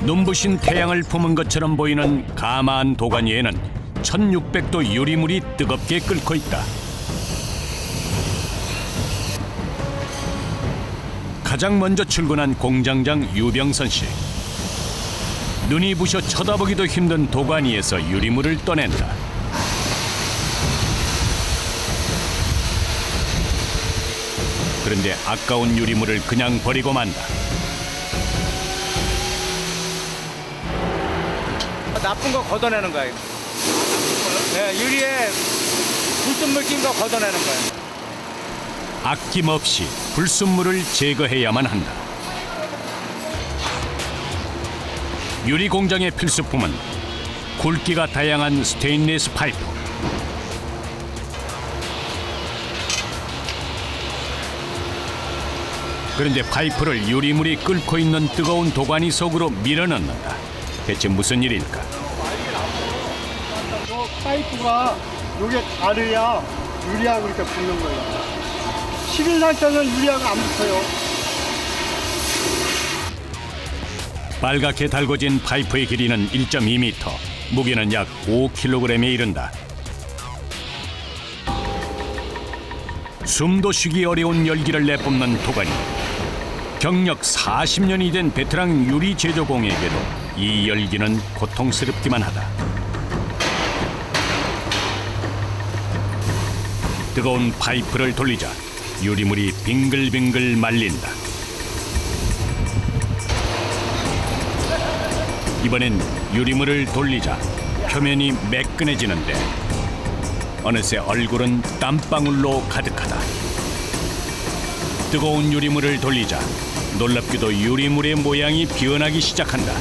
눈부신 태양을 품은 것처럼 보이는 가마한 도관 위에는 1600도 유리물이 뜨겁게 끓고 있다. 가장 먼저 출근한 공장장 유병선 씨. 눈이 부셔 쳐다보기도 힘든 도관 위에서 유리물을 떠낸다. 그런데 아까운 유리물을 그냥 버리고 만다. 나쁜 거 걷어내는 거예요. 네, 유리에 불순물 낀 거 걷어내는 거예요. 아낌없이 불순물을 제거해야만 한다. 유리 공장의 필수품은 굵기가 다양한 스테인리스 파이프. 그런데 파이프를 유리물이 끓고 있는 뜨거운 도가니 속으로 밀어넣는다. 대체 무슨 일일까? 파이프가 요게 다르야 유리하고 이렇게 붙는 거예요. 식은 상태는 유리하고 안 붙어요. 빨갛게 달궈진 파이프의 길이는 1.2m, 무게는 약 5kg에 이른다. 숨도 쉬기 어려운 열기를 내뿜는 도가니. 경력 40년이 된 베테랑 유리 제조공에게도 이 열기는 고통스럽기만 하다. 뜨거운 파이프를 돌리자 유리물이 빙글빙글 말린다. 이번엔 유리물을 돌리자 표면이 매끈해지는데 어느새 얼굴은 땀방울로 가득하다. 뜨거운 유리물을 돌리자 놀랍게도 유리물의 모양이 변하기 시작한다.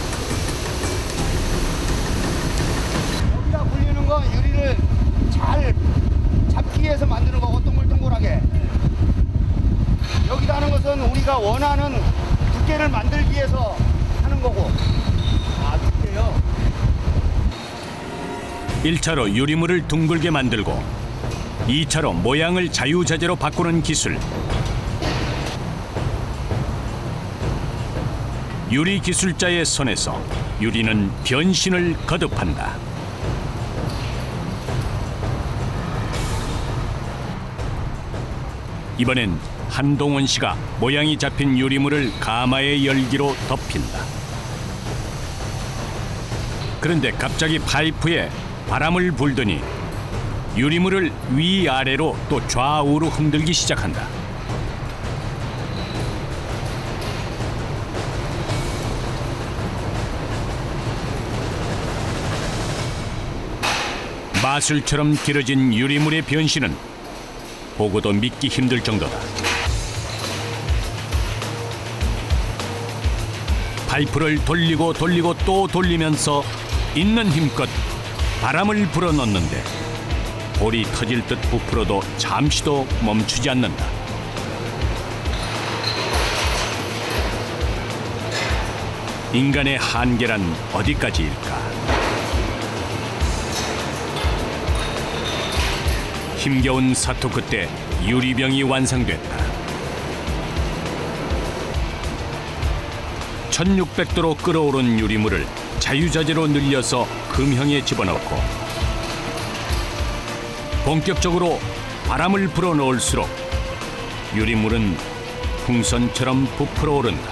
여기가 굴리는 거 유리를 잘 잡기 위해서 만드는 거고 동글동글하게. 여기다 하는 것은 우리가 원하는 두께를 만들기 위해서 하는 거고. 아, 두께요? 1차로 유리물을 둥글게 만들고 2차로 모양을 자유자재로 바꾸는 기술. 유리 기술자의 손에서 유리는 변신을 거듭한다. 이번엔 한동원 씨가 모양이 잡힌 유리물을 가마의 열기로 덮인다. 그런데 갑자기 파이프에 바람을 불더니 유리물을 위아래로 또 좌우로 흔들기 시작한다. 마술처럼 길어진 유리물의 변신은 보고도 믿기 힘들 정도다. 파이프를 돌리고 돌리고 또 돌리면서 있는 힘껏 바람을 불어넣는데 볼이 터질 듯 부풀어도 잠시도 멈추지 않는다. 인간의 한계란 어디까지일까? 힘겨운 사투 끝에 유리병이 완성됐다. 1600도로 끓어오른 유리물을 자유자재로 늘려서 금형에 집어넣고 본격적으로 바람을 불어넣을수록 유리물은 풍선처럼 부풀어 오른다.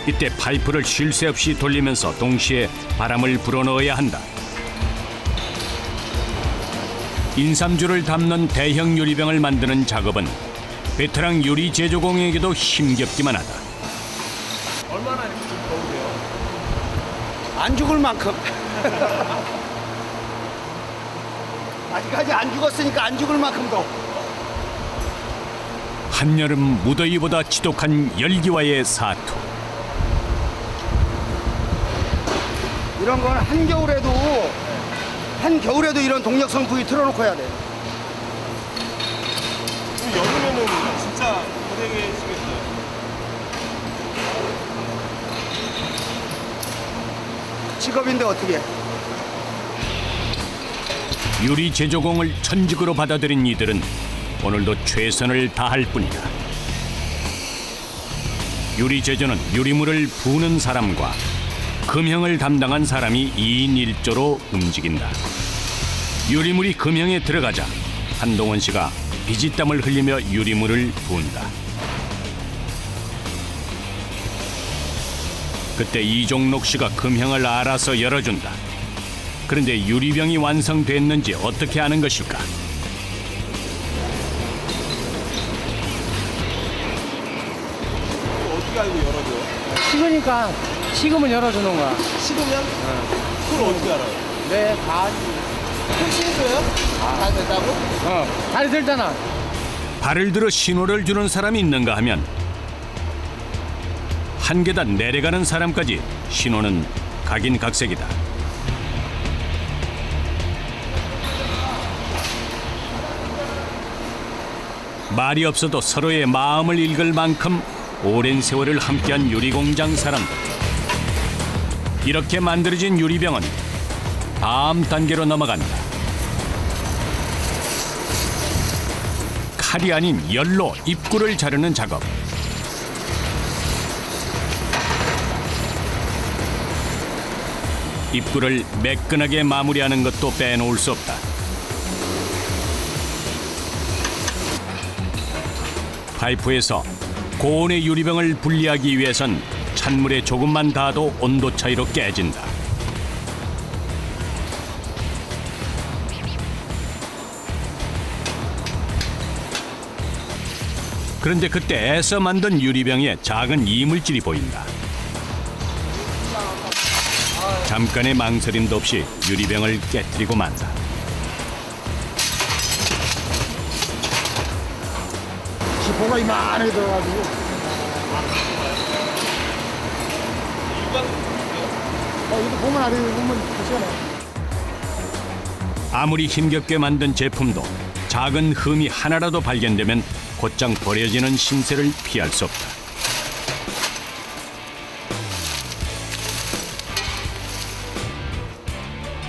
이때 파이프를 쉴 새 없이 돌리면서 동시에 바람을 불어넣어야 한다. 인삼주를 담는 대형 유리병을 만드는 작업은 베테랑 유리 제조공에게도 힘겹기만 하다. 얼마나 더우세요? 안 죽을 만큼. 아직까지 안 죽었으니까 안 죽을 만큼 더. 한여름 무더위보다 지독한 열기와의 사투. 이런 건 한겨울에도 이런 동력 선풍기 틀어놓고 해야 돼. 여름에는 진짜 고생이시겠어요. 직업인데 어떻게? 유리 제조공을 천직으로 받아들인 이들은 오늘도 최선을 다할 뿐이다. 유리 제조는 유리물을 부는 사람과 금형을 담당한 사람이 2인 1조로 움직인다. 유리물이 금형에 들어가자 한동원 씨가 비지땀을 흘리며 유리물을 부은다. 그때 이종록 씨가 금형을 알아서 열어준다. 그런데 유리병이 완성됐는지 어떻게 아는 것일까? 어떻게 알고 열어줘요? 식으니까 식으면 열어주는 거야. 식으면? 그걸 어떻게 알아요? 네, 다. 손 씻어요? 다 된다고? 다리 들잖아. 발을 들어 신호를 주는 사람이 있는가 하면 한 계단 내려가는 사람까지 신호는 각인각색이다. 말이 없어도 서로의 마음을 읽을 만큼 오랜 세월을 함께한 유리공장 사람들. 이렇게 만들어진 유리병은 다음 단계로 넘어간다. 칼이 아닌 열로 입구를 자르는 작업. 입구를 매끈하게 마무리하는 것도 빼놓을 수 없다. 파이프에서 고온의 유리병을 분리하기 위해선 찬물에 조금만 닿아도 온도 차이로 깨진다. 그런데 그때 애써 만든 유리병에 작은 이물질이 보인다. 잠깐의 망설임도 없이 유리병을 깨뜨리고 만다. 지포가 이만하게 들어가지고. 이거 보면 안 돼. 보면 보시잖아. 아무리 힘겹게 만든 제품도 작은 흠이 하나라도 발견되면 곧장 버려지는 신세를 피할 수 없다.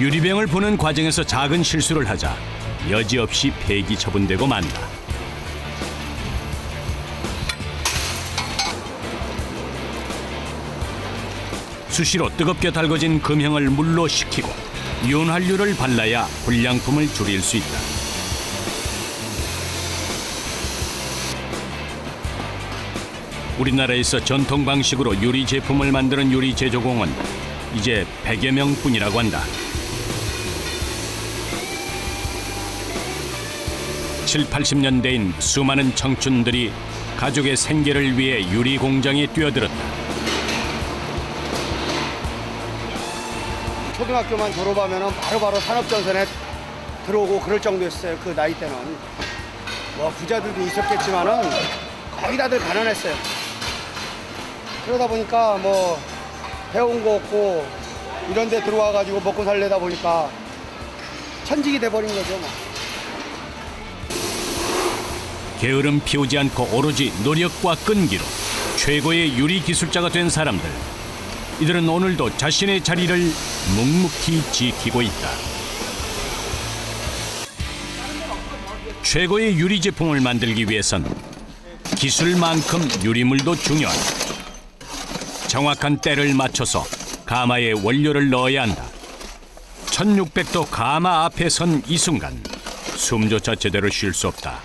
유리병을 부는 과정에서 작은 실수를 하자 여지없이 폐기 처분되고 만다. 수시로 뜨겁게 달궈진 금형을 물로 식히고 윤활유를 발라야 불량품을 줄일 수 있다. 우리나라에서 전통 방식으로 유리 제품을 만드는 유리 제조공은 이제 100여 명뿐이라고 한다. 7, 80년대인 수많은 청춘들이 가족의 생계를 위해 유리 공장에 뛰어들었다. 초등학교만 졸업하면 바로바로 산업전선에 들어오고 그럴 정도였어요. 그 나이 때는. 뭐 부자들도 있었겠지만은 거의 다들 가난했어요. 그러다 보니까 뭐 배운 거 없고 이런 데 들어와 가지고 먹고 살려다 보니까 천직이 돼버린 거죠. 뭐. 게으름 피우지 않고 오로지 노력과 끈기로 최고의 유리 기술자가 된 사람들. 이들은 오늘도 자신의 자리를 묵묵히 지키고 있다. 최고의 유리 제품을 만들기 위해선 기술만큼 유리물도 중요하다. 정확한 때를 맞춰서 가마에 원료를 넣어야 한다. 1600도 가마 앞에 선 이 순간 숨조차 제대로 쉴 수 없다.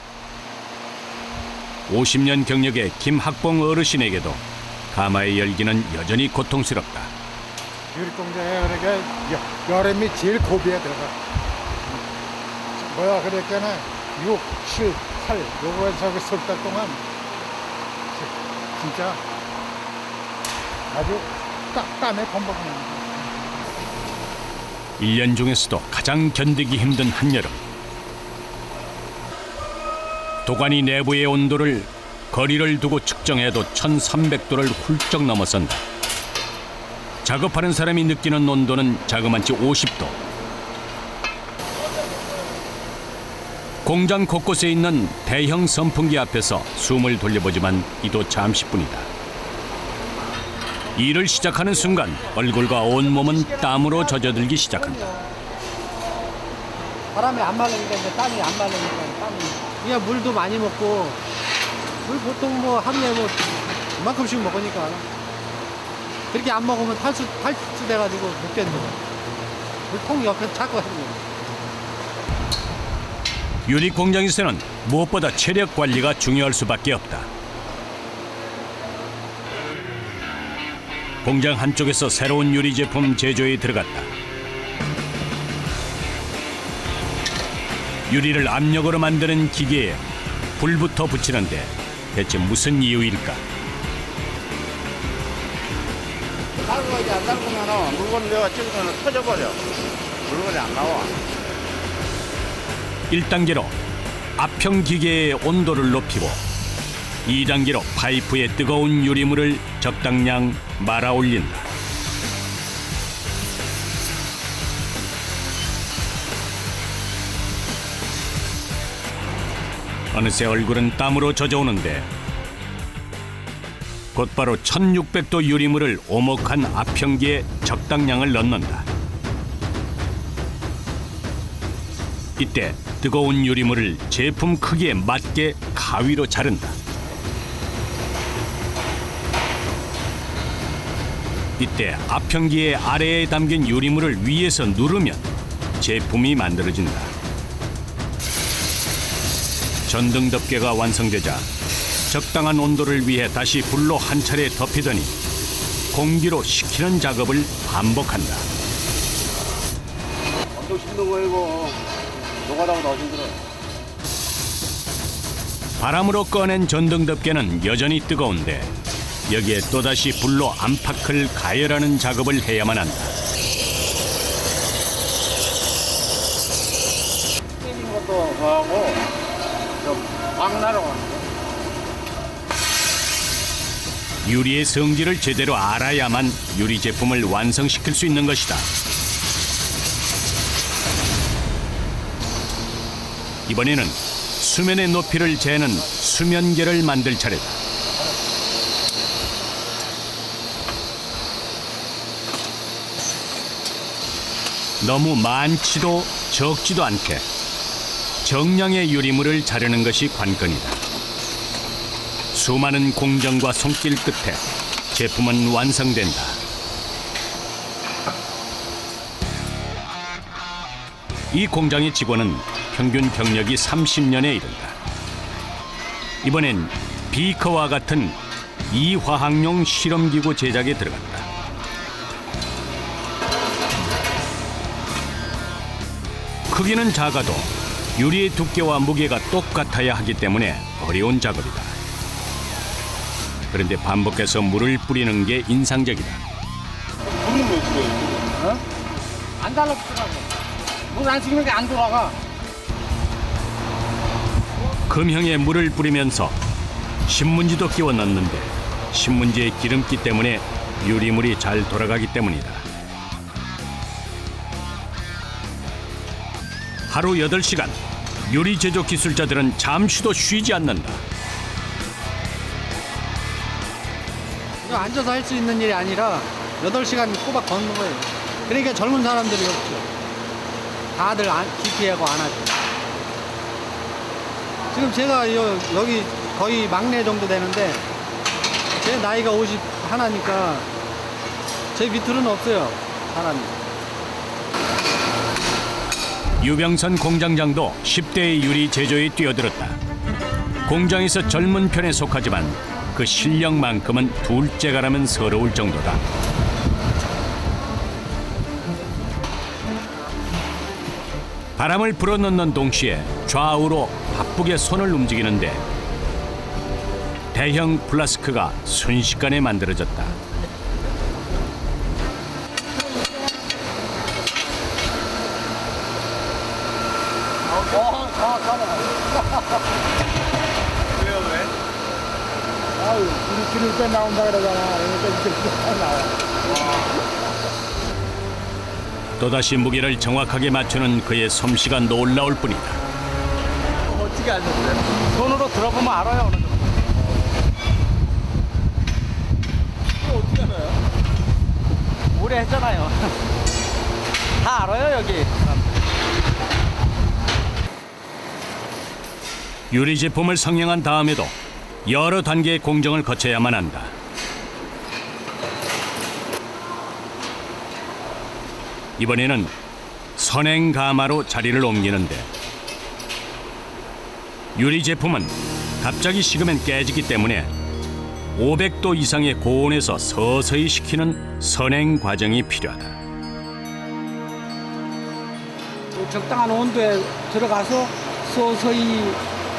50년 경력의 김학봉 어르신에게도 가마의 열기는 여전히 고통스럽다. 유리공장에 그러니까 여름이 제일 고비에 들어가. 뭐야 그랬잖아. 6, 7, 8 요거 저기 석 달 동안 진짜 아주 땀에 범벅하는 1년 중에서도 가장 견디기 힘든 한여름. 도가니 내부의 온도를 거리를 두고 측정해도 1300도를 훌쩍 넘어선다. 작업하는 사람이 느끼는 온도는 자그마치 50도. 공장 곳곳에 있는 대형 선풍기 앞에서 숨을 돌려보지만 이도 잠시뿐이다. 일을 시작하는 순간 얼굴과 온몸은 땀으로 젖어들기 시작한다. 바람이 안 말리니까 이제 땀이 안 말리니까 땀이. 그냥 물도 많이 먹고 물 보통 뭐 하루에 뭐 그만큼씩 먹으니까. 그렇게 안 먹으면 탈수 돼가지고 못 견뎌. 통 옆에 차고 하는 거예요. 유리 공장에서는 무엇보다 체력 관리가 중요할 수밖에 없다. 공장 한쪽에서 새로운 유리 제품 제조에 들어갔다. 유리를 압력으로 만드는 기계에 불부터 붙이는데 대체 무슨 이유일까? 달고하지 안 달고면 물건 내가 찍으면 터져버려. 물건이 안 나와. 1단계로 압형 기계의 온도를 높이고 2단계로 파이프에 뜨거운 유리물을 적당량 말아 올린다. 어느새 얼굴은 땀으로 젖어오는데 곧바로 1600도 유리물을 오목한 압형기에 적당량을 넣는다. 이때 뜨거운 유리물을 제품 크기에 맞게 가위로 자른다. 이때 압형기의 아래에 담긴 유리물을 위에서 누르면 제품이 만들어진다. 전등덮개가 완성되자 적당한 온도를 위해 다시 불로 한 차례 덮이더니 공기로 식히는 작업을 반복한다. 엄청 힘든 거 이거. 노가다가 더 힘들어. 바람으로 꺼낸 전등덮개는 여전히 뜨거운데 여기에 또다시 불로 안팎을 가열하는 작업을 해야만 한다. 땡기는 것도 더하고 막 날아가는 거. 유리의 성질을 제대로 알아야만 유리 제품을 완성시킬 수 있는 것이다. 이번에는 수면의 높이를 재는 수면계를 만들 차례다. 너무 많지도 적지도 않게 정량의 유리물을 자르는 것이 관건이다. 수많은 공정과 손길 끝에 제품은 완성된다. 이 공장의 직원은 평균 경력이 30년에 이른다. 이번엔 비커와 같은 이화학용 실험기구 제작에 들어갔다. 크기는 작아도 유리의 두께와 무게가 똑같아야 하기 때문에 어려운 작업이다. 그런데 반복해서 물을 뿌리는 게 인상적이다. 물은 왜 그래? 안 달라붙더라고. 물 안 쓰면 안 돌아가. 금형에 물을 뿌리면서 신문지도 끼워 넣는데 신문지의 기름기 때문에 유리물이 잘 돌아가기 때문이다. 하루 8시간 유리 제조 기술자들은 잠시도 쉬지 않는다. 이거 앉아서 할 수 있는 일이 아니라 8시간 꼬박 걷는 거예요. 그러니까 젊은 사람들이 없죠. 다들 기피하고 안 하죠. 지금 제가 여기 거의 막내 정도 되는데 제 나이가 51이니까 제 밑으로는 없어요, 사람이. 유병선 공장장도 10대의 유리 제조에 뛰어들었다. 공장에서 젊은 편에 속하지만 그 실력만큼은 둘째가라면 서러울 정도다. 바람을 불어넣는 동시에 좌우로 바쁘게 손을 움직이는데 대형 플라스크가 순식간에 만들어졌다. 왜요 왜? 아유, 우리 기름 때 나온다 그러잖아. 그러니까 이렇게 나와. 또다시 무게를 정확하게 맞추는 그의 솜씨가 놀라울 뿐이다. 어떻게 하셨어요? 손으로 들어보면 알아요, 어느 정도. 이거 어떻게 알아요? 오래 했잖아요. 다 알아요, 여기. 유리 제품을 성형한 다음에도 여러 단계의 공정을 거쳐야만 한다. 이번에는 선행 가마로 자리를 옮기는데 유리 제품은 갑자기 식으면 깨지기 때문에 500도 이상의 고온에서 서서히 식히는 선행 과정이 필요하다. 적당한 온도에 들어가서 서서히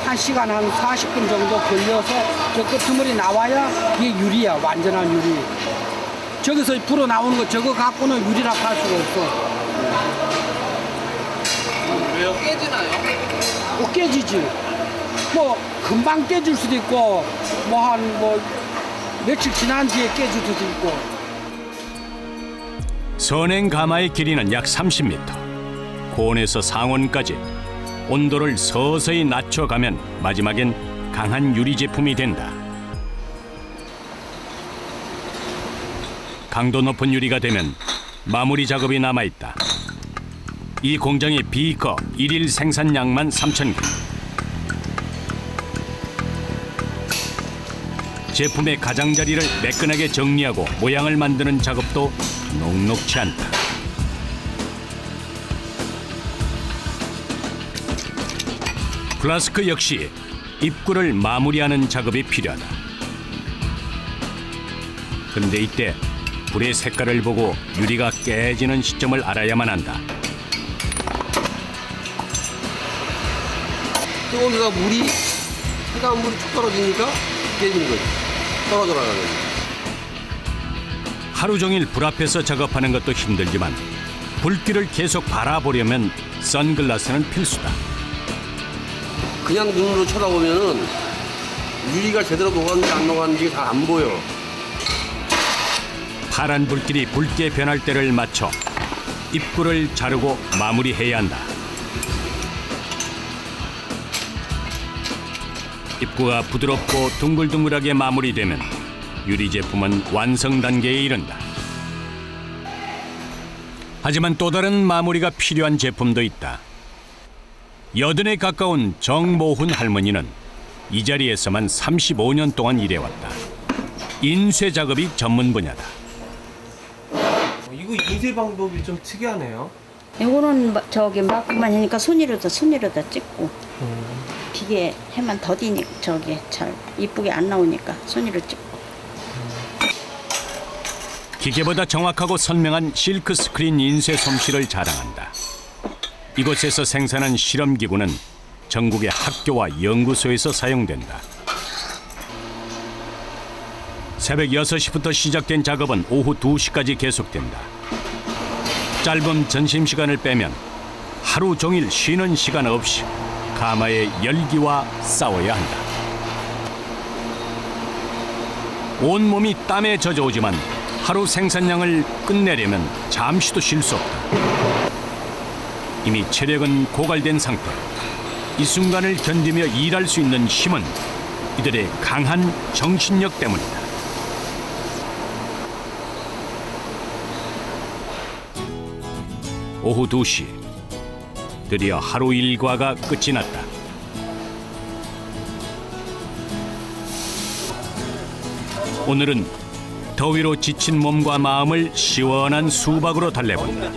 1시간 한 40분 정도 걸려서 저 끄트머리 나와야 이게 유리야, 완전한 유리. 저기서 불어 나오는 거 저거 갖고는 유리라 할 수가 없어. 왜요? 깨지나요? 깨지지. 뭐 금방 깨질 수도 있고 뭐 며칠 지난 뒤에 깨질 수도 있고. 선행 가마의 길이는 약 30m. 고온에서 상온까지 온도를 서서히 낮춰가면 마지막엔 강한 유리 제품이 된다. 강도 높은 유리가 되면 마무리 작업이 남아있다. 이 공장의 비커 일일 생산량만 3,000개. 제품의 가장자리를 매끈하게 정리하고 모양을 만드는 작업도 녹록치 않다. 플라스크 역시 입구를 마무리하는 작업이 필요하다. 근데 이때 불의 색깔을 보고 유리가 깨지는 시점을 알아야만 한다. 뜨거운 데다 차가운 물이 툭 떨어지니까 깨지는 거지. 떨어져 나가는 거지. 하루 종일 불 앞에서 작업하는 것도 힘들지만 불길을 계속 바라보려면 선글라스는 필수다. 그냥 눈으로 쳐다보면은 유리가 제대로 녹았는지 안 녹았는지 잘 안 보여. 파란 불길이 붉게 변할 때를 맞춰 입구를 자르고 마무리해야 한다. 입구가 부드럽고 둥글둥글하게 마무리되면 유리 제품은 완성 단계에 이른다. 하지만 또 다른 마무리가 필요한 제품도 있다. 80에 가까운 정모훈 할머니는 이 자리에서만 35년 동안 일해왔다. 인쇄 작업이 전문 분야다. 이거 인쇄 방법이 좀 특이하네요. 이거는 저기 막구만 하니까 손으로다 찍고 기계 해만 더디니까 저기 잘 이쁘게 안 나오니까 손으로 찍고. 기계보다 정확하고 선명한 실크 스크린 인쇄 솜씨를 자랑한다. 이곳에서 생산한 실험기구는 전국의 학교와 연구소에서 사용된다. 새벽 6시부터 시작된 작업은 오후 2시까지 계속된다. 짧은 점심시간을 빼면 하루 종일 쉬는 시간 없이 가마의 열기와 싸워야 한다. 온몸이 땀에 젖어오지만 하루 생산량을 끝내려면 잠시도 쉴 수 없다. 이미 체력은 고갈된 상태. 이 순간을 견디며 일할 수 있는 힘은 이들의 강한 정신력 때문이다. 오후 2시, 드디어 하루 일과가 끝이 났다. 오늘은 더위로 지친 몸과 마음을 시원한 수박으로 달래본다.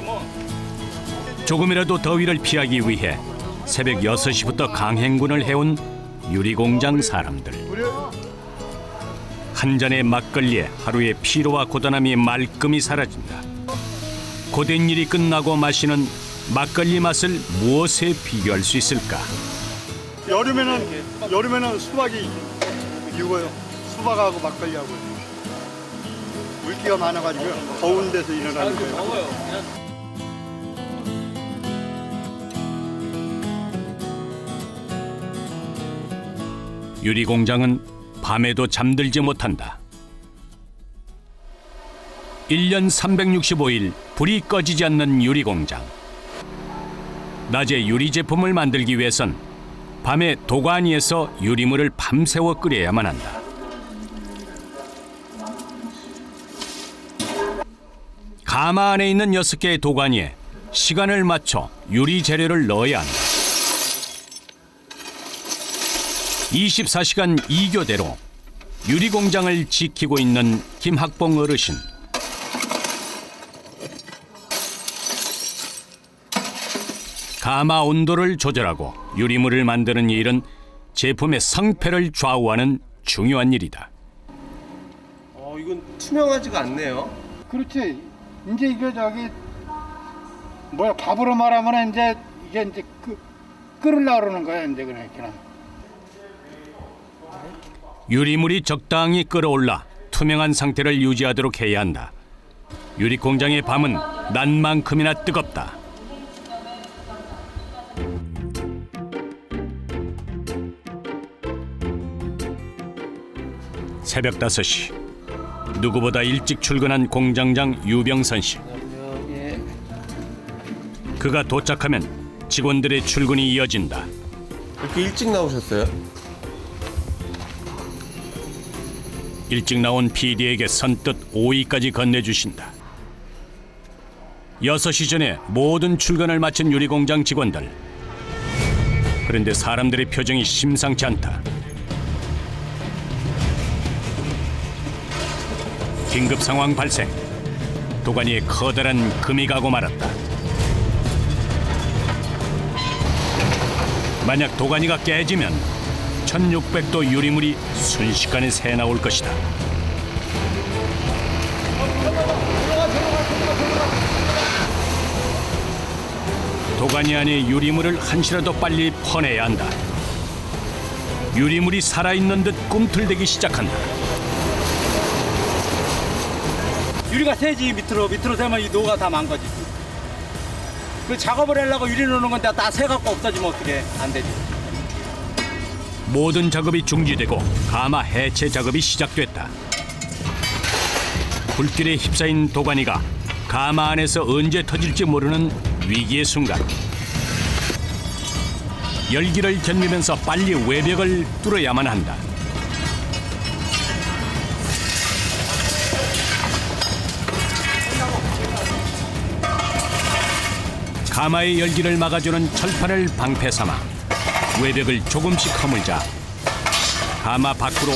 조금이라도 더위를 피하기 위해 새벽 6시부터 강행군을 해온 유리공장 사람들. 한 잔의 막걸리에 하루의 피로와 고단함이 말끔히 사라진다. 고된 일이 끝나고 마시는 막걸리 맛을 무엇에 비교할 수 있을까? 여름에는 수박이 익어요. 수박하고 막걸리하고. 물기가 많아가지고 더운 데서 일어나는 거예요. 유리공장은 밤에도 잠들지 못한다. 1년 365일 불이 꺼지지 않는 유리공장. 낮에 유리 제품을 만들기 위해선 밤에 도가니에서 유리물을 밤새워 끓여야만 한다. 가마 안에 있는 6개의 도가니에 시간을 맞춰 유리 재료를 넣어야 한다. 24시간 2교대로 유리공장을 지키고 있는 김학봉 어르신. 가마 온도를 조절하고 유리물을 만드는 일은 제품의 성패를 좌우하는 중요한 일이다. 이건 투명하지가 않네요. 그렇지. 이제 이게 저기 뭐야 밥으로 말하면 이제 이게 이제 끓으려고 그러는 거야 이제 그냥. 유리물이 적당히 끓어올라 투명한 상태를 유지하도록 해야 한다. 유리 공장의 밤은 낮만큼이나 뜨겁다. 새벽 5시. 누구보다 일찍 출근한 공장장 유병선 씨. 그가 도착하면 직원들의 출근이 이어진다. 이렇게 일찍 나오셨어요? 일찍 나온 PD에게 선뜻 오이까지 건네주신다. 6시 전에 모든 출근을 마친 유리공장 직원들. 그런데 사람들의 표정이 심상치 않다. 긴급 상황 발생. 도가니에 커다란 금이 가고 말았다. 만약 도가니가 깨지면 1600도 유리물이 순식간에 새 나올 것이다. 도가니 안에 유리물을 한시라도 빨리 퍼내야 한다. 유리물이 살아있는 듯 꿈틀대기 시작한다. 유리가 새지 밑으로 새면 이 노가 다 망가지지. 그 작업을 하려고 유리 놓는 건데 다 새갖고 없어지면 어떻게 안 되지. 모든 작업이 중지되고 가마 해체 작업이 시작됐다. 불길에 휩싸인 도가니가 가마 안에서 언제 터질지 모르는 위기의 순간. 열기를 견디면서 빨리 외벽을 뚫어야만 한다. 가마의 열기를 막아주는 철판을 방패 삼아 외벽을 조금씩 허물자 가마 밖으로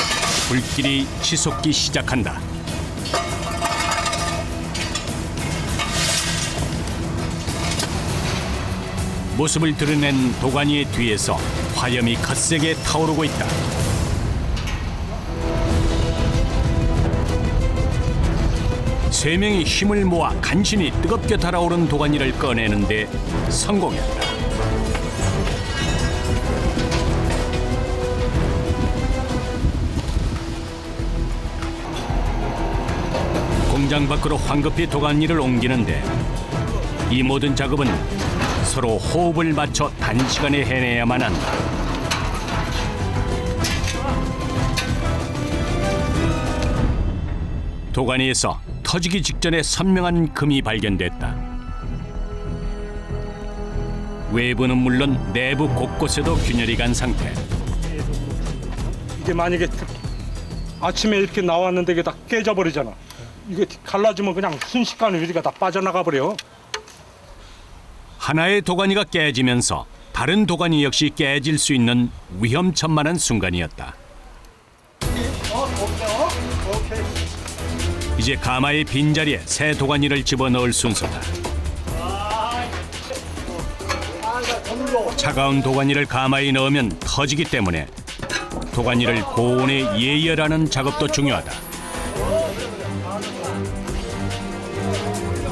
불길이 치솟기 시작한다. 모습을 드러낸 도가니의 뒤에서 화염이 거세게 타오르고 있다. 세 명이 힘을 모아 간신히 뜨겁게 달아오른 도가니를 꺼내는데 성공했다. 공장 밖으로 황급히 도가니를 옮기는데 이 모든 작업은 서로 호흡을 맞춰 단시간에 해내야만 한다. 도가니에서 터지기 직전에 선명한 금이 발견됐다. 외부는 물론 내부 곳곳에도 균열이 간 상태. 이게 만약에 아침에 이렇게 나왔는데 이게 다 깨져버리잖아. 이게 갈라지면 그냥 순식간에 유리가 다 빠져나가 버려. 하나의 도가니가 깨지면서 다른 도가니 역시 깨질 수 있는 위험천만한 순간이었다. 이제 가마의 빈자리에 새 도가니를 집어넣을 순서다. 차가운 도가니를 가마에 넣으면 터지기 때문에 도가니를 고온에 예열하는 작업도 중요하다.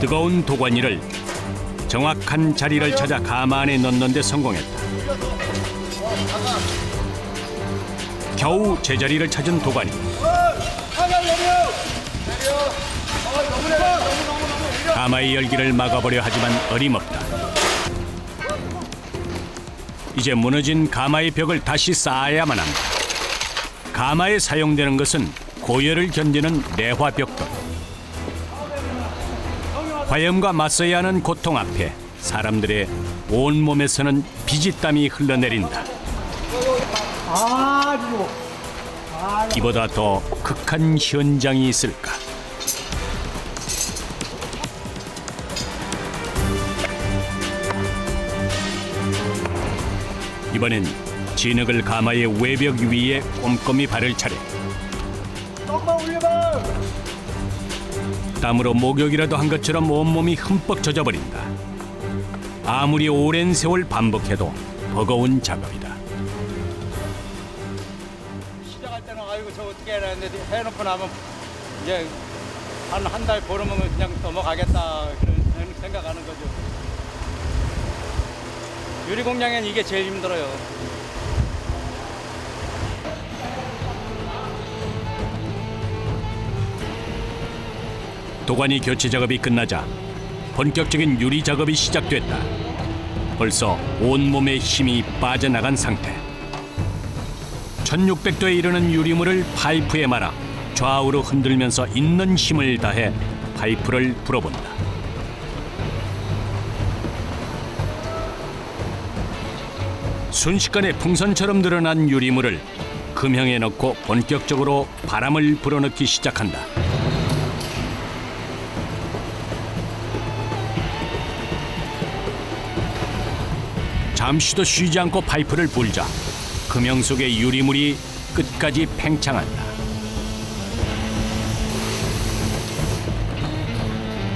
뜨거운 도가니를 정확한 자리를 찾아 가마 안에 넣는 데 성공했다. 겨우 제자리를 찾은 도가니. 가마의 열기를 막아보려 하지만 어림없다. 이제 무너진 가마의 벽을 다시 쌓아야만 한다. 가마에 사용되는 것은 고열을 견디는 내화벽돌. 화염과 맞서야 하는 고통 앞에 사람들의 온몸에서는 피지땀이 흘러내린다. 이보다 더 극한 현장이 있을까? 이번엔 진흙을 가마의 외벽 위에 꼼꼼히 발을 차려 땀으로 목욕이라도 한 것처럼 온몸이 흠뻑 젖어버린다. 아무리 오랜 세월 반복해도 버거운 작업이다. 시작할 때는 아이고 저 어떻게 해야 되는데 해놓고 나면 이제 한 달 보름은 그냥 넘어가겠다 그런 생각하는 거죠. 유리 공장엔 이게 제일 힘들어요. 도가니 교체 작업이 끝나자 본격적인 유리 작업이 시작됐다. 벌써 온몸에 힘이 빠져나간 상태. 1600도에 이르는 유리물을 파이프에 말아 좌우로 흔들면서 있는 힘을 다해 파이프를 불어본다. 순식간에 풍선처럼 늘어난 유리물을 금형에 넣고 본격적으로 바람을 불어넣기 시작한다. 잠시도 쉬지 않고 파이프를 불자 금형 속의 유리물이 끝까지 팽창한다.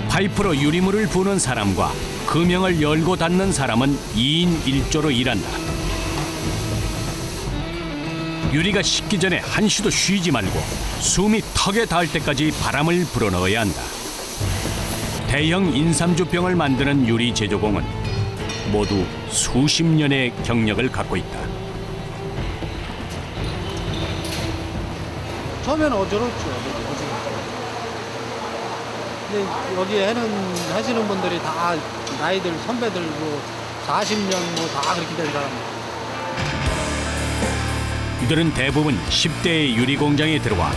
파이프로 유리물을 부는 사람과 금형을 열고 닫는 사람은 2인 1조로 일한다. 유리가 식기 전에 한시도 쉬지 말고 숨이 턱에 닿을 때까지 바람을 불어넣어야 한다. 대형 인삼주병을 만드는 유리 제조공은 모두 수십 년의 경력을 갖고 있다. 처음에는 어지럽죠. 근데 여기 하시는 분들이 다 나이들 선배들 뭐 40년 뭐 다 그렇게 된 사람들. 이들은 대부분 10대의 유리 공장에 들어와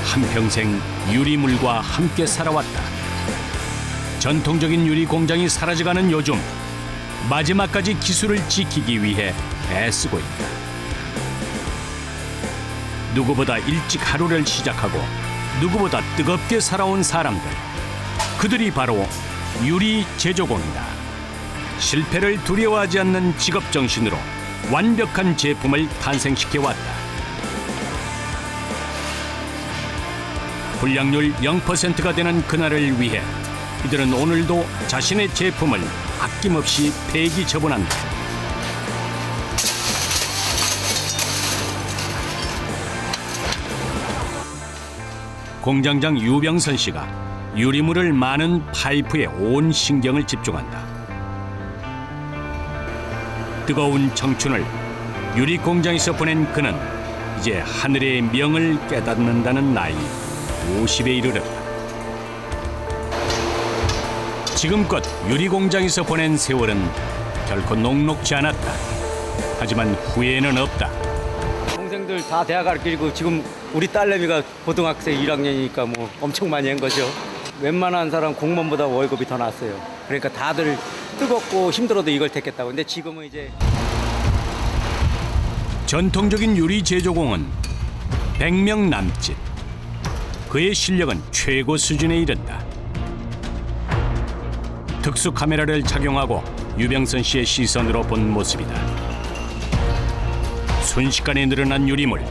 한평생 유리물과 함께 살아왔다. 전통적인 유리 공장이 사라져가는 요즘 마지막까지 기술을 지키기 위해 애쓰고 있다. 누구보다 일찍 하루를 시작하고 누구보다 뜨겁게 살아온 사람들. 그들이 바로 유리 제조공이다. 실패를 두려워하지 않는 직업 정신으로 완벽한 제품을 탄생시켜왔다. 불량률 0%가 되는 그날을 위해 이들은 오늘도 자신의 제품을 아낌없이 폐기 처분한다. 공장장 유병선 씨가 유리물을 마는 파이프에 온 신경을 집중한다. 뜨거운 청춘을 유리 공장에서 보낸 그는 이제 하늘의 명을 깨닫는다는 나이 50에 이르렀다. 지금껏 유리 공장에서 보낸 세월은 결코 녹록지 않았다. 하지만 후회는 없다. 동생들 다 대학 가르치고 지금 우리 딸내미가 고등학생 1학년이니까 뭐 엄청 많이 한 거죠. 웬만한 사람 공무원보다 월급이 더 낮아요. 그러니까 다들 뜨겁고 힘들어도 이걸 택했다고. 근데 지금은 이제 전통적인 유리 제조공은 100명 남짓. 그의 실력은 최고 수준에 이른다. 특수 카메라를 착용하고 유병선 씨의 시선으로 본 모습이다. 순식간에 늘어난 유리물.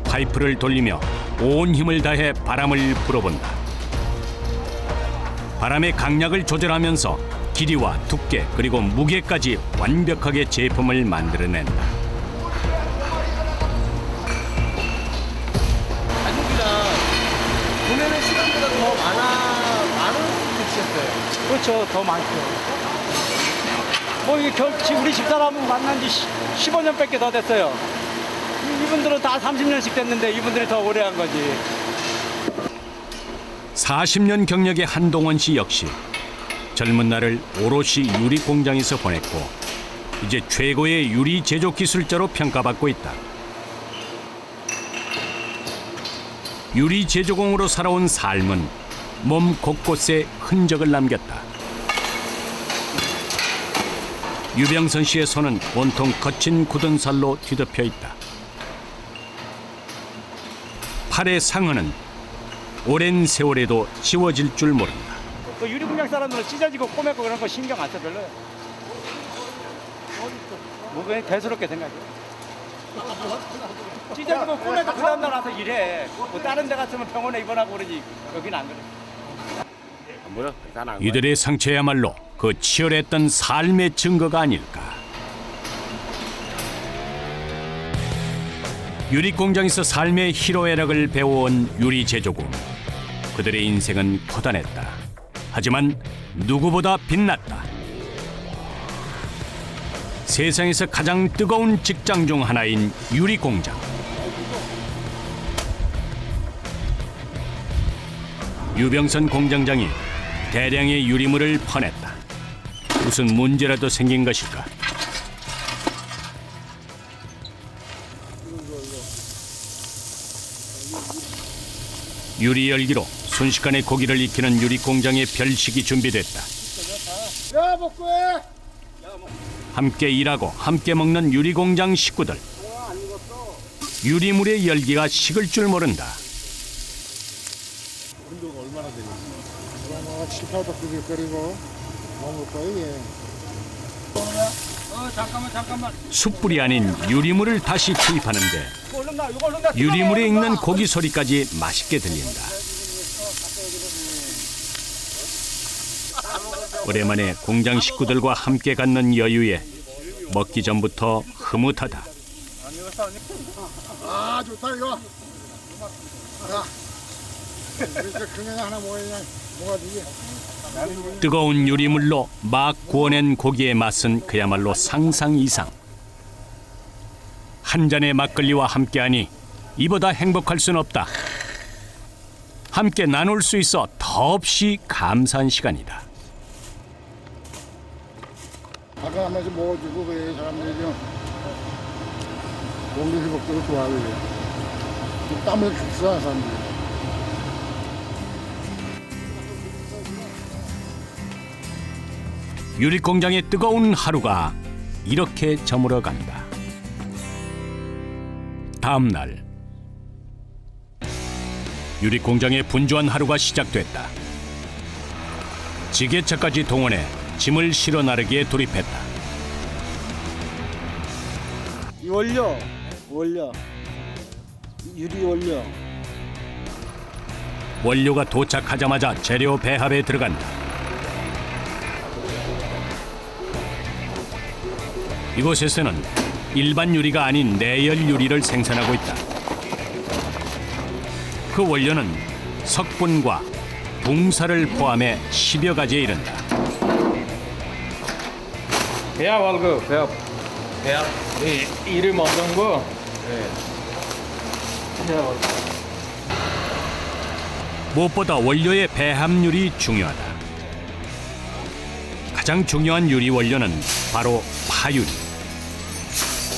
파이프를 돌리며 온 힘을 다해 바람을 불어본다. 바람의 강약을 조절하면서 길이와 두께 그리고 무게까지 완벽하게 제품을 만들어낸다. 가족이랑 보내는 시간보다 더 많은 수도 있겠어요. 그렇죠. 더 많죠. 뭐 이게 우리 집사람은 만난 지 15년밖에 더 됐어요. 이분들은 다 30년씩 됐는데 이분들이 더 오래 한 거지. 40년 경력의 한동원 씨 역시 젊은 날을 오롯이 유리 공장에서 보냈고 이제 최고의 유리 제조 기술자로 평가받고 있다. 유리 제조공으로 살아온 삶은 몸 곳곳에 흔적을 남겼다. 유병선 씨의 손은 온통 거친 굳은 살로 뒤덮여 있다. 팔의 상흔은 오랜 세월에도 지워질 줄 모른다. 그 유리 공장 사람들은 찢어지고 꼬매고 그런 거 신경 안 써 별로요. 뭐 그냥 대수롭게 생각해요. 찢어지면 꿈에도 그 다음날 와서 일해. 뭐 다른 데 갔으면 병원에 입원하고 그러지 여기는 안 그래. 뭐야? 다안 이들의 상처야말로 그 치열했던 삶의 증거가 아닐까. 유리 공장에서 삶의 희로애락을 배워온 유리 제조국. 그들의 인생은 고단했다. 하지만 누구보다 빛났다. 세상에서 가장 뜨거운 직장 중 하나인 유리 공장. 유병선 공장장이 대량의 유리물을 퍼냈다. 무슨 문제라도 생긴 것일까? 유리 열기로 순식간에 고기를 익히는 유리 공장의 별식이 준비됐다. 야, 복구해. 함께 일하고 함께 먹는 유리 공장 식구들. 유리물의 열기가 식을 줄 모른다. 온도가 얼마나 되는지. 뭐 7, 800도 끓이고 먹을 거예요. 잠깐만. 숯불이 아닌 유리물을 다시 투입하는데 유리물에 익는 고기 소리까지 맛있게 들린다. 오랜만에 공장 식구들과 함께 갖는 여유에 먹기 전부터 흐뭇하다. 아, 좋다 이거. 야, 이렇게 그냥 하나 먹어야지. 뜨거운 유리물로 막 구워낸 고기의 맛은 그야말로 상상 이상. 한 잔의 막걸리와 함께하니 이보다 행복할 순 없다. 함께 나눌 수 있어 더없이 감사한 시간이다. 아까 한 번씩 먹어주고 그래 사람들이 좀 공기 회복도 좋아하고 땀을 죽사 사람들이. 유리 공장의 뜨거운 하루가 이렇게 저물어 간다. 다음 날 유리 공장의 분주한 하루가 시작됐다. 지게차까지 동원해 짐을 실어 나르기에 돌입했다. 올려. 유리 올려. 원료가 도착하자마자 재료 배합에 들어간다. 이곳에서는 일반 유리가 아닌 내열 유리를 생산하고 있다. 그 원료는 석분과 붕사를 포함해 10여 가지에 이른다. 배합하고 배합. 이름 얻은 거. 무엇보다 원료의 배합률이 중요하다. 가장 중요한 유리 원료는 바로 파유리.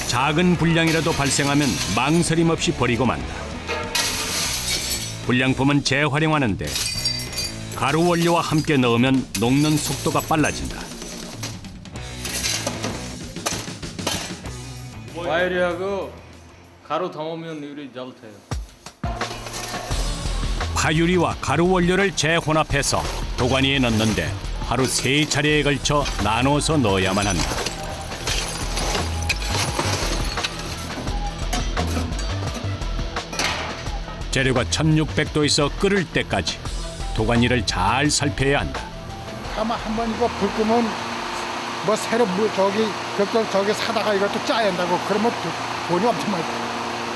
작은 불량이라도 발생하면 망설임 없이 버리고 만다. 불량품은 재활용하는데 가루 원료와 함께 넣으면 녹는 속도가 빨라진다. 와이리하고 가루 담으면 유리 잘 돼요. 파유리와 가루 원료를 재혼합해서 도가니에 넣는데 하루 3차례에 걸쳐 나눠서 넣어야만 한다. 재료가 1600도에서 끓을 때까지 도가니를 잘 살펴야 한다. 아마 한번 이거 불 끄면 뭐 새로 저기 사다가 이것도 짜야 한다고 그러면 돈이 엄청 많이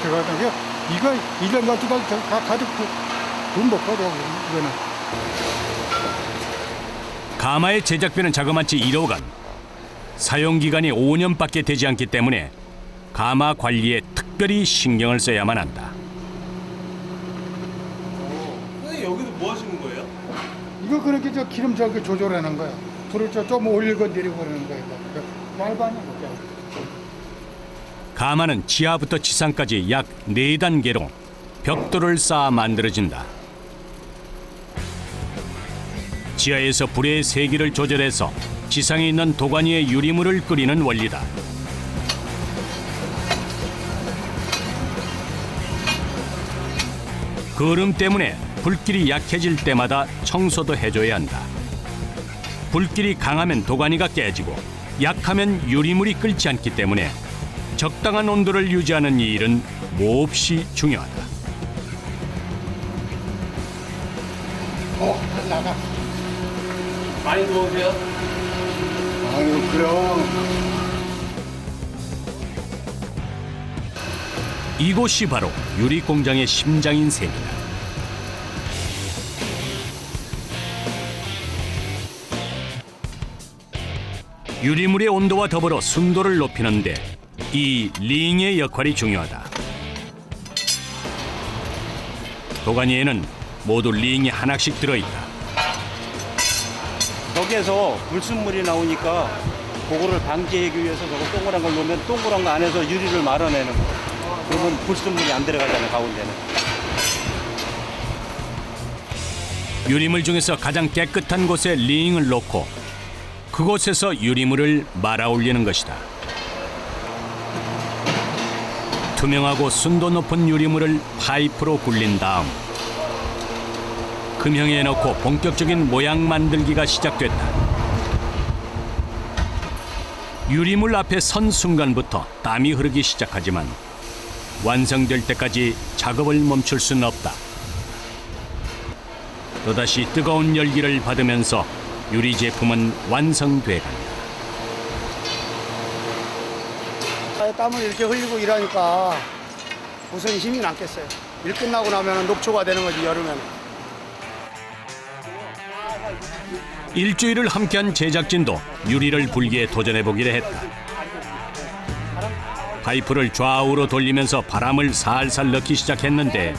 들어가다고요. 이거 1년 가지고 가득 돈 못 벌어 이거는. 가마의 제작비는 자그마치 1억 원. 사용기간이 5년밖에 되지 않기 때문에 가마 관리에 특별히 신경을 써야만 한다. 선생님 여기서 뭐 하시는 거예요? 이거 그렇게 저 기름 저기 조절하는 거야. 불을 좀 올리고 내리고 그러는 거야. 얇아냐 그게. 가마는 지하부터 지상까지 약 4단계로 벽돌을 쌓아 만들어진다. 지하에서 불의 세기를 조절해서 지상에 있는 도가니의 유리물을 끓이는 원리다. 거름 때문에 불길이 약해질 때마다 청소도 해줘야 한다. 불길이 강하면 도가니가 깨지고 약하면 유리물이 끓지 않기 때문에 적당한 온도를 유지하는 이 일은 몹시 중요하다. 나가. 많이 들어오세요. 아유, 그럼. 이곳이 바로 유리 공장의 심장인 셈이다. 유리물의 온도와 더불어 순도를 높이는데 이 링의 역할이 중요하다. 도가니에는 모두 링이 하나씩 들어있다. 여기에서 불순물이 나오니까 그거를 방지하기 위해서 저거 동그란 걸 놓으면 동그란 거 안에서 유리를 말아내는 거. 그러면 불순물이 안 들어가잖아요, 가운데는. 유리물 중에서 가장 깨끗한 곳에 링을 놓고 그곳에서 유리물을 말아 올리는 것이다. 투명하고 순도 높은 유리물을 파이프로 굴린 다음 금형에 넣고 본격적인 모양 만들기가 시작됐다. 유리물 앞에 선 순간부터 땀이 흐르기 시작하지만 완성될 때까지 작업을 멈출 수는 없다. 또다시 뜨거운 열기를 받으면서 유리 제품은 완성돼 간다. 땀을 이렇게 흘리고 일하니까 무슨 힘이 남겠어요. 일 끝나고 나면 녹초가 되는 거지, 여름에는. 일주일을 함께한 제작진도 유리를 불기에 도전해보기로 했다. 파이프를 좌우로 돌리면서 바람을 살살 넣기 시작했는데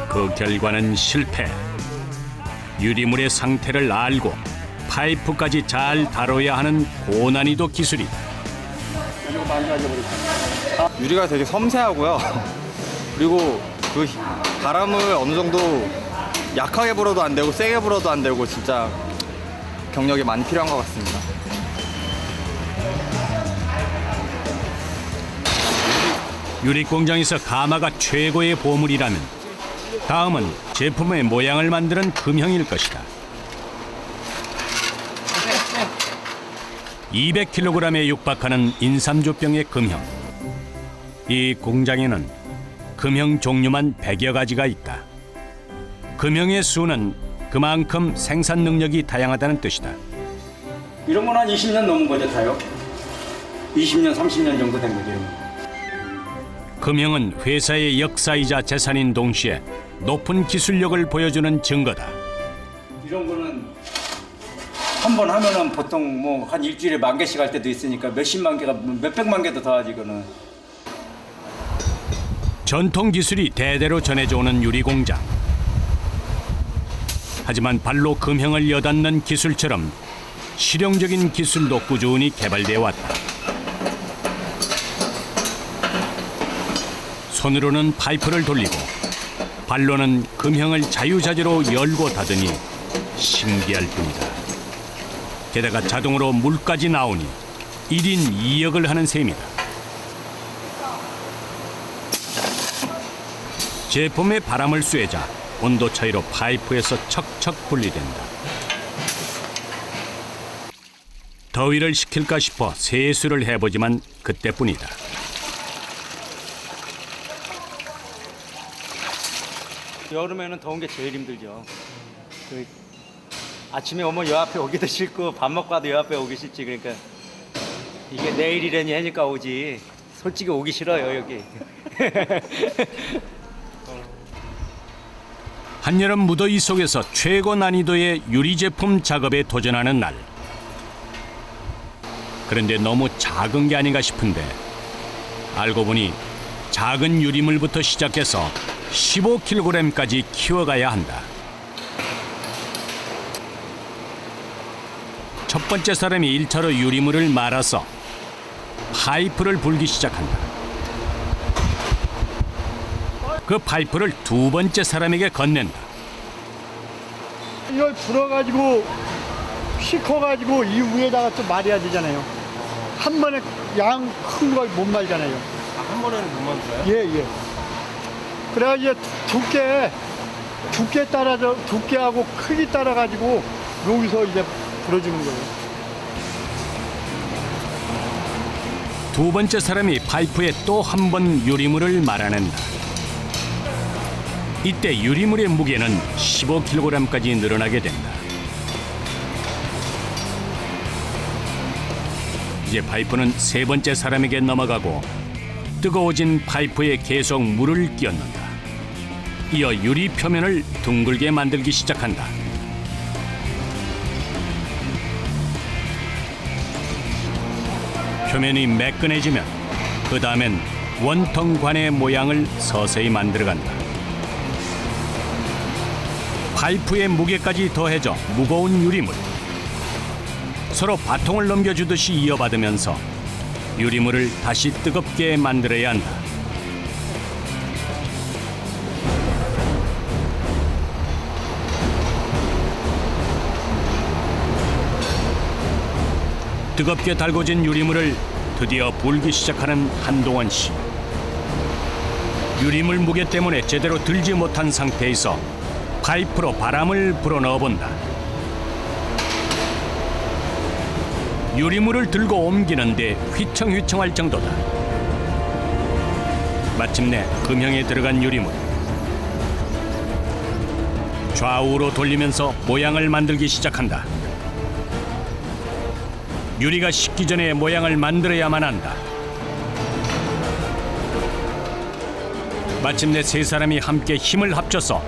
그 결과는 실패. 유리물의 상태를 알고 파이프까지 잘 다뤄야 하는 고난이도 기술이다. 유리가 되게 섬세하고요. 그리고 그 바람을 어느 정도 약하게 불어도 안 되고 세게 불어도 안 되고 진짜 경력이 많이 필요한 것 같습니다. 유리 공장에서 가마가 최고의 보물이라면 다음은 제품의 모양을 만드는 금형일 것이다. 200kg에 육박하는 인삼주병의 금형. 이 공장에는 금형 종류만 100여 가지가 있다. 금형의 수는 그만큼 생산 능력이 다양하다는 뜻이다. 이런 건 한 20년 넘은 거죠, 다요. 20년, 30년 정도 된 거죠. 금형은 회사의 역사이자 재산인 동시에 높은 기술력을 보여주는 증거다. 이런 거는 한 번 하면은 보통 뭐 한 일주일에 10,000개씩 할 때도 있으니까 몇십만 개가 몇백만 개도 더 하지, 이거는. 전통 기술이 대대로 전해져 오는 유리 공장. 하지만 발로 금형을 여닫는 기술처럼 실용적인 기술도 꾸준히 개발되어 왔다. 손으로는 파이프를 돌리고 발로는 금형을 자유자재로 열고 닫으니 신기할 뿐이다. 게다가 자동으로 물까지 나오니 1인 2역을 하는 셈이다. 제품에 바람을 쐬자 온도 차이로 파이프에서 척척 분리된다. 더위를 식힐까 싶어 세수를 해보지만 그때뿐이다. 여름에는 더운 게 제일 힘들죠. 아침에 오면 요 앞에 오기도 싫고 밥 먹고 와도 요 앞에 오기 싫지. 그러니까 이게 내일이라니 하니까 오지. 솔직히 오기 싫어요, 여기. 한여름 무더위 속에서 최고 난이도의 유리 제품 작업에 도전하는 날. 그런데 너무 작은 게 아닌가 싶은데 알고 보니 작은 유리물부터 시작해서 15kg까지 키워가야 한다. 첫 번째 사람이 1차로 유리물을 말아서 파이프를 불기 시작한다. 그 파이프를 두 번째 사람에게 건넨다. 이걸 불어가지고 식혀가지고 이 위에다가 또 말아야 되잖아요. 한 번에 양 큰 걸 못 말잖아요. 한 번에는 못 만져요? 예. 그래가지고 두께 따라서 두께하고 크기 따라 가지고 여기서 이제 불어주는 거예요. 두 번째 사람이 파이프에 또 한 번 유리물을 말아낸다. 이때 유리물의 무게는 15kg까지 늘어나게 된다. 이제 파이프는 세 번째 사람에게 넘어가고 뜨거워진 파이프에 계속 물을 끼얹는다. 이어 유리 표면을 둥글게 만들기 시작한다. 표면이 매끈해지면 그 다음엔 원통관의 모양을 서서히 만들어간다. 파이프의 무게까지 더해져 무거운 유리물. 서로 바통을 넘겨주듯이 이어받으면서 유리물을 다시 뜨겁게 만들어야 한다. 뜨겁게 달궈진 유리물을 드디어 불기 시작하는 한동원 씨. 유리물 무게 때문에 제대로 들지 못한 상태에서 파이프로 바람을 불어넣어 본다. 유리물을 들고 옮기는데 휘청휘청할 정도다. 마침내 금형에 들어간 유리물. 좌우로 돌리면서 모양을 만들기 시작한다. 유리가 식기 전에 모양을 만들어야만 한다. 마침내 세 사람이 함께 힘을 합쳐서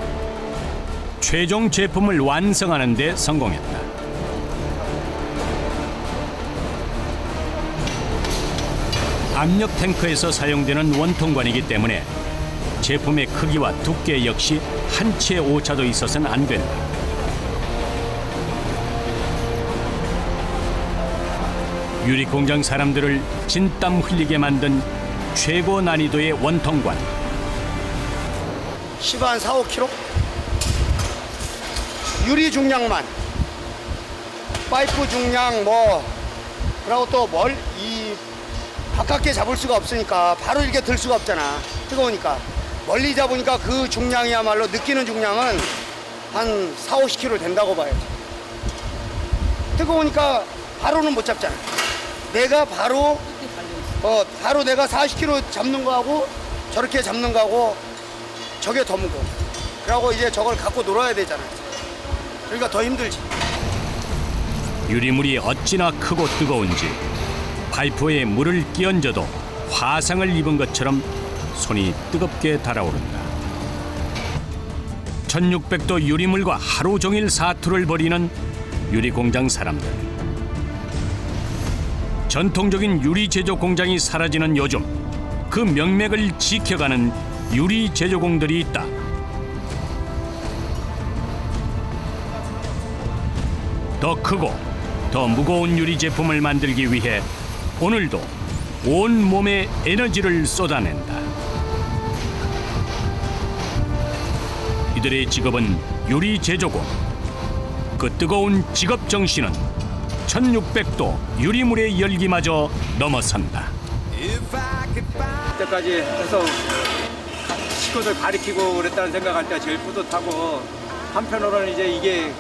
최종 제품을 완성하는 데 성공했다. 압력 탱크에서 사용되는 원통관이기 때문에 제품의 크기와 두께 역시 한 치의 오차도 있어서는 안 된다. 유리 공장 사람들을 진땀 흘리게 만든 최고 난이도의 원통관. 10한 4, 5kg? 유리 중량만. 파이프 중량 그리고 또 가깝게 잡을 수가 없으니까 바로 이렇게 들 수가 없잖아. 뜨거우니까. 멀리 잡으니까 그 중량이야말로 느끼는 중량은 한 4, 50kg 된다고 봐야지. 뜨거우니까 바로는 못 잡잖아. 내가 바로 내가 40kg 잡는 거하고 저렇게 잡는 거하고 저게 더 무거워. 그러고 이제 저걸 갖고 놀아야 되잖아. 그러니까 더 힘들지. 유리물이 어찌나 크고 뜨거운지 파이프에 물을 끼얹어도 화상을 입은 것처럼 손이 뜨겁게 달아오른다. 1600도 유리물과 하루 종일 사투를 벌이는 유리공장 사람들. 전통적인 유리 제조 공장이 사라지는 요즘 그 명맥을 지켜가는 유리 제조공들이 있다. 더 크고 더 무거운 유리 제품을 만들기 위해 오늘도 온 몸에 에너지를 쏟아낸다. 이들의 직업은 유리 제조공. 그 뜨거운 직업 정신은 1600도 유리물의 열기마저 넘어선다. 그때까지 해서 식구들 가리키고 그랬다는 생각할 때 제일 뿌듯하고, 한편으로는 이제 이게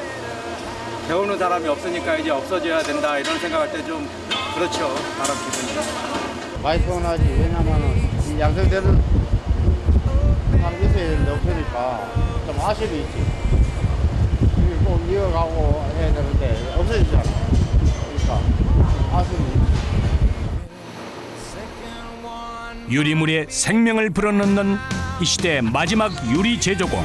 배우는 사람이 없으니까 이제 없어져야 된다 이런 생각할 때 좀 그렇죠. 바람 기분이. 많이 서운하지. 왜냐면은 이 양성되는 사람이 있어야 되는데 없으니까 좀 아쉬움이 있지. 이거 꼭 이어가고 해야 되는데 없어지잖아. 그러니까 아쉬움이 있지. 유리물에 생명을 불어넣는 이 시대의 마지막 유리 제조공.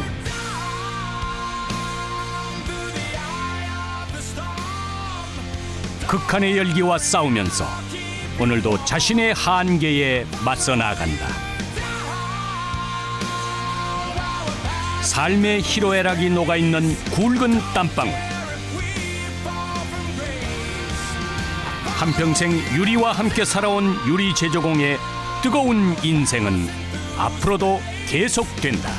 극한의 열기와 싸우면서 오늘도 자신의 한계에 맞서 나간다. 삶의 희로애락이 녹아있는 굵은 땀방울. 한평생 유리와 함께 살아온 유리 제조공의 뜨거운 인생은 앞으로도 계속된다.